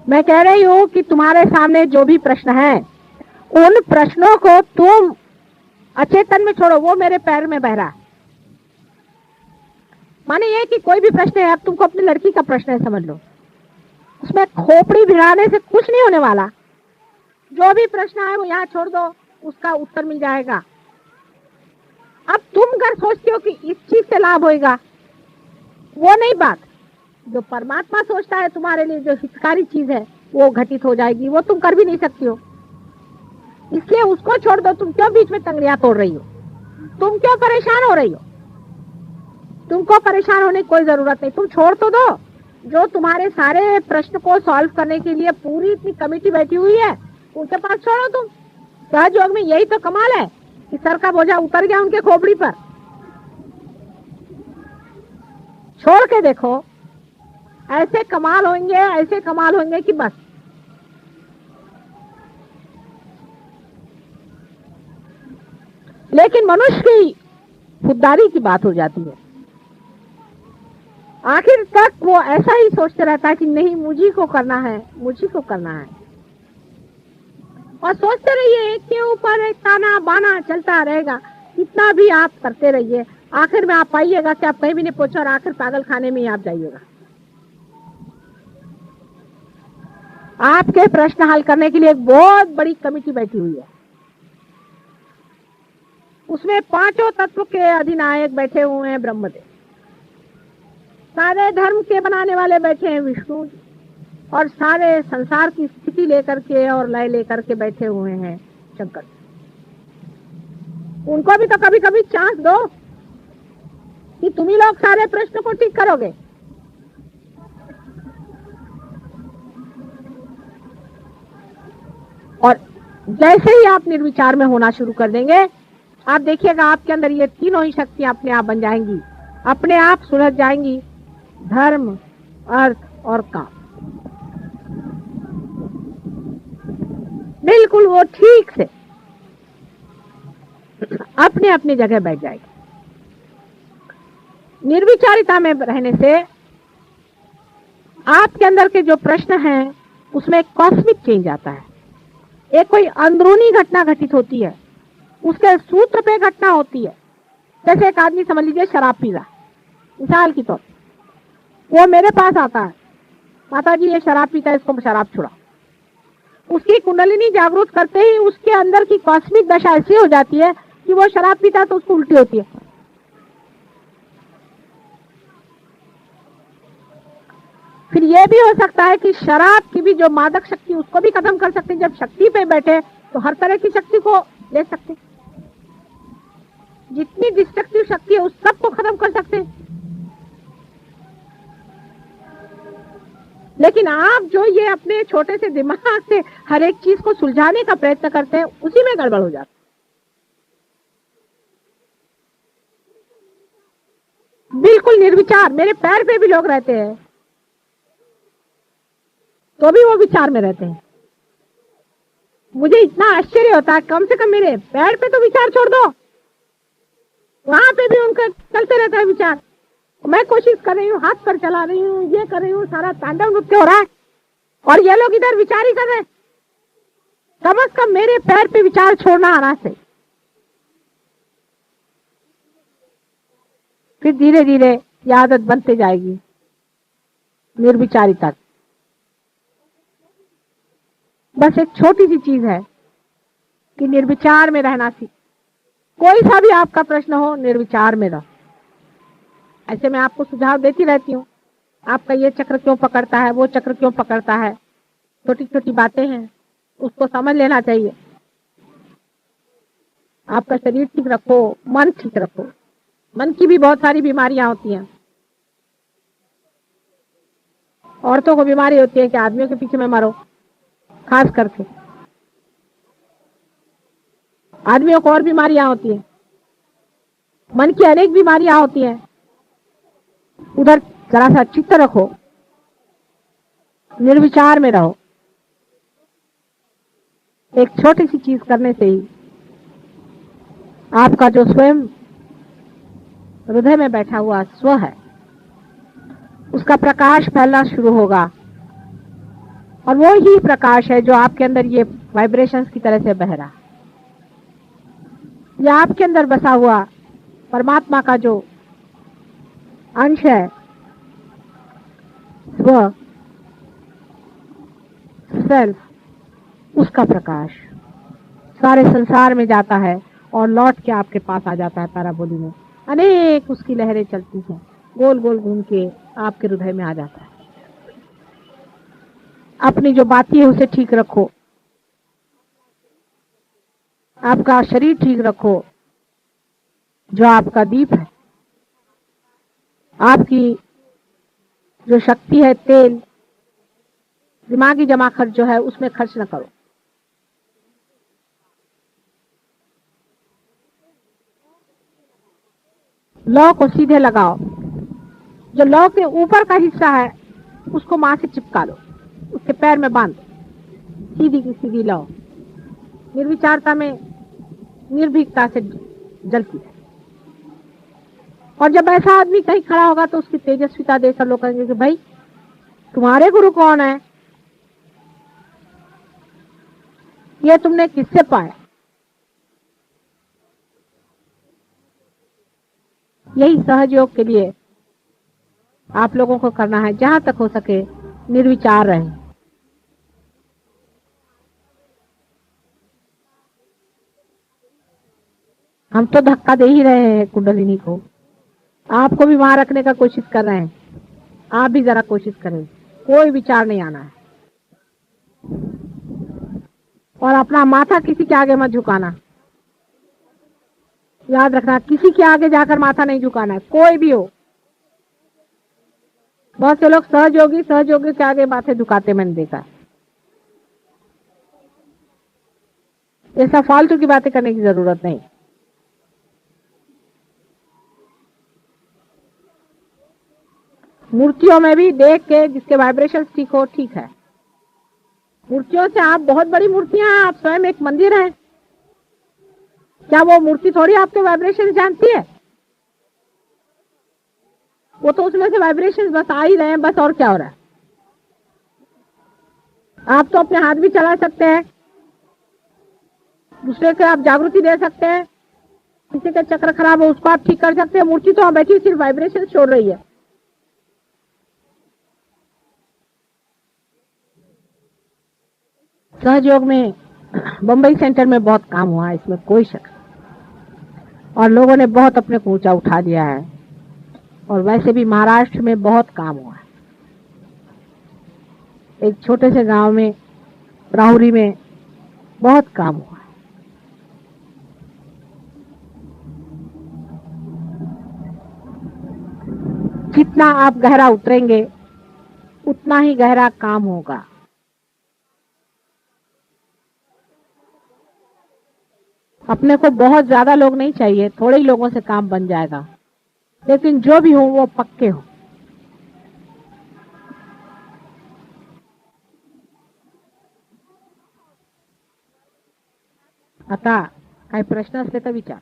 मैं कह रही हूं कि तुम्हारे सामने जो भी प्रश्न है उन प्रश्नों को तुम अचेतन में छोड़ो, वो मेरे पैर में बह रहा है। माने ये कि कोई भी प्रश्न है, अब तुमको अपनी लड़की का प्रश्न है समझ लो, उसमें खोपड़ी भिड़ाने से कुछ नहीं होने वाला। जो भी प्रश्न है वो यहाँ छोड़ दो, उसका उत्तर मिल जाएगा। अब तुम अगर सोचते हो कि इस चीज से लाभ होगा, वो नहीं बात। जो परमात्मा सोचता है तुम्हारे लिए जो हितकारी चीज है वो घटित हो जाएगी, वो तुम कर भी नहीं सकती हो, इसलिए उसको छोड़ दो। तुम क्यों बीच में तंगड़ियां तोड़ रही हो? तुम क्यों परेशान हो रही हो? तुमको परेशान होने की कोई जरूरत नहीं, तुम छोड़ तो दो। जो तुम्हारे सारे प्रश्न को सॉल्व करने के लिए पूरी इतनी कमेटी बैठी हुई है, उनके पास छोड़ो तुम। सहयोग में यही तो कमाल है कि सर का बोझा उतर गया उनके खोपड़ी पर। छोड़ के देखो, ऐसे कमाल होंगे कि बस। लेकिन मनुष्य की खुददारी की बात हो जाती है, आखिर तक वो ऐसा ही सोचते रहता है कि नहीं मुझी को करना है, मुझी को करना है, और सोचते रहिए एक के ऊपर एक ताना बाना चलता रहेगा। इतना भी आप करते रहिए, आखिर में आप पाइएगा कि आप कहीं भी नहीं पहुंचे और आखिर पागल खाने में ही आप जाइएगा। आपके प्रश्न हल करने के लिए एक बहुत बड़ी कमेटी बैठी हुई है, उसमें पांचों तत्व के अधिनायक बैठे हुए हैं ब्रह्मदेव, सारे धर्म के बनाने वाले बैठे हैं विष्णु, और सारे संसार की स्थिति लेकर के और लय लेकर के बैठे हुए हैं शंकर। उनको भी तो कभी कभी चांस दो कि तुम ही लोग सारे प्रश्न को ठीक करोगे। और जैसे ही आप निर्विचार में होना शुरू कर देंगे, आप देखिएगा आपके अंदर ये तीनों ही शक्तियां अपने आप बन जाएंगी, अपने आप सुलझ जाएंगी, धर्म, अर्थ और काम। बिल्कुल वो ठीक से अपने अपनी जगह बैठ जाएगी। निर्विचारिता में रहने से आपके अंदर के जो प्रश्न हैं उसमें एक कॉस्मिक चेंज आता है। एक कोई अंदरूनी घटना घटित होती है, उसके सूत्र पे घटना होती है। जैसे एक आदमी समझ लीजिए शराब पी रहा, मिसाल की तौर, वो मेरे पास आता है, माता जी ये शराब पीता है, इसको शराब छुड़ा। उसकी कुंडलिनी जागृत करते ही उसके अंदर की कॉस्मिक दशा ऐसी हो जाती है कि वो शराब पीता है तो उसको उल्टी होती है। फिर ये भी हो सकता है कि शराब की भी जो मादक शक्ति उसको भी खत्म कर सकते हैं। जब शक्ति पे बैठे तो हर तरह की शक्ति को ले सकते हैं, जितनी डिस्ट्रक्टिव शक्ति है उस सब को खत्म कर सकते हैं। लेकिन आप जो ये अपने छोटे से दिमाग से हर एक चीज को सुलझाने का प्रयत्न करते हैं, उसी में गड़बड़ हो जाती है। बिल्कुल निर्विचार, मेरे पैर पे भी लोग रहते हैं तो भी वो विचार में रहते हैं। मुझे इतना आश्चर्य होता है, कम से कम मेरे पैर पे तो विचार छोड़ दो, वहां पे भी उनका चलते रहता है विचार। मैं कोशिश कर रही हूँ, हाथ पर चला रही हूँ, ये कर रही हूँ, सारा तांडव नृत्य हो रहा है और ये लोग इधर विचार ही कर रहे हैं। कम से कम मेरे पैर पे विचार छोड़ना आना से। फिर धीरे धीरे ये आदत बनते जाएगी निर्विचारिता। बस एक छोटी सी चीज है कि निर्विचार में रहना सीख। कोई सा भी आपका प्रश्न हो, निर्विचार में रहो। ऐसे मैं आपको सुझाव देती रहती हूँ, आपका ये चक्र क्यों पकड़ता है, वो चक्र क्यों पकड़ता है, छोटी छोटी बातें हैं, उसको समझ लेना चाहिए। आपका शरीर ठीक रखो, मन ठीक रखो। मन की भी बहुत सारी बीमारियां होती हैं। औरतों को बीमारी होती है कि आदमियों के पीछे में मरो, खास करके आदमियों को और बीमारियां होती हैं। मन की अनेक बीमारियां होती हैं। उधर जरा सा चित्त रखो, निर्विचार में रहो। एक छोटी सी चीज करने से ही आपका जो स्वयं हृदय में बैठा हुआ स्व है उसका प्रकाश फैलना शुरू होगा और वो ही प्रकाश है जो आपके अंदर ये वाइब्रेशंस की तरह से बह रहा, ये आपके अंदर बसा हुआ परमात्मा का जो अंश है, स्व, सेल्फ, उसका प्रकाश सारे संसार में जाता है और लौट के आपके पास आ जाता है। पैराबोली में अनेक उसकी लहरें चलती हैं, गोल गोल घूम के आपके हृदय में आ जाता है। अपनी जो बातें है उसे ठीक रखो, आपका शरीर ठीक रखो, जो आपका दीप है, आपकी जो शक्ति है, तेल, दिमागी जमा खर्च जो है उसमें खर्च न करो। लौ को सीधे लगाओ, जो लौ के ऊपर का हिस्सा है उसको मां से चिपका लो, उसके पैर में बांध, सीधी की सीधी लौ निर्विचारता में निर्भीकता से जलती है। और जब ऐसा आदमी कहीं खड़ा होगा तो उसकी तेजस्विता देखकर लोग कहेंगे कि भाई तुम्हारे गुरु कौन है, ये तुमने किससे पाया। यही सहज योग के लिए आप लोगों को करना है, जहां तक हो सके निर्विचार रहें। हम तो धक्का दे ही रहे हैं कुंडलिनी को, आपको भी वहां रखने का कोशिश कर रहे हैं। आप भी जरा कोशिश करें, कोई विचार नहीं आना है। और अपना माथा किसी के आगे मत झुकाना, याद रखना, किसी के आगे जाकर माथा नहीं झुकाना है, कोई भी हो। बहुत से लोग सहयोगी के आगे माथे झुकाते मैंने देखा। ऐसा फालतू की बातें करने की जरूरत नहीं। मूर्तियों में भी देख के जिसके वाइब्रेशन ठीक हो, ठीक है। मूर्तियों से आप बहुत बड़ी मूर्तियां हैं, आप स्वयं एक मंदिर है, क्या वो मूर्ति थोड़ी आपके वाइब्रेशन जानती है? वो तो उसमें से वाइब्रेशन बस आ ही रहे हैं बस, और क्या हो रहा है। आप तो अपने हाथ भी चला सकते हैं, दूसरे को आप जागृति दे सकते हैं, किसी का चक्र खराब हो उसको आप ठीक कर सकते हैं। मूर्ति तो बैठी सिर्फ वाइब्रेशन छोड़ रही है। सहयोग में बंबई सेंटर में बहुत काम हुआ है, इसमें कोई शक, और लोगों ने बहुत अपने को ऊंचा उठा दिया है। और वैसे भी महाराष्ट्र में बहुत काम हुआ है। एक छोटे से गांव में, राहुरी में बहुत काम हुआ है। जितना आप गहरा उतरेंगे उतना ही गहरा काम होगा। अपने को बहुत ज्यादा लोग नहीं चाहिए, थोड़े ही लोगों से काम बन जाएगा, लेकिन जो भी हो वो पक्के हो। आता काही प्रश्न असले तर विचार।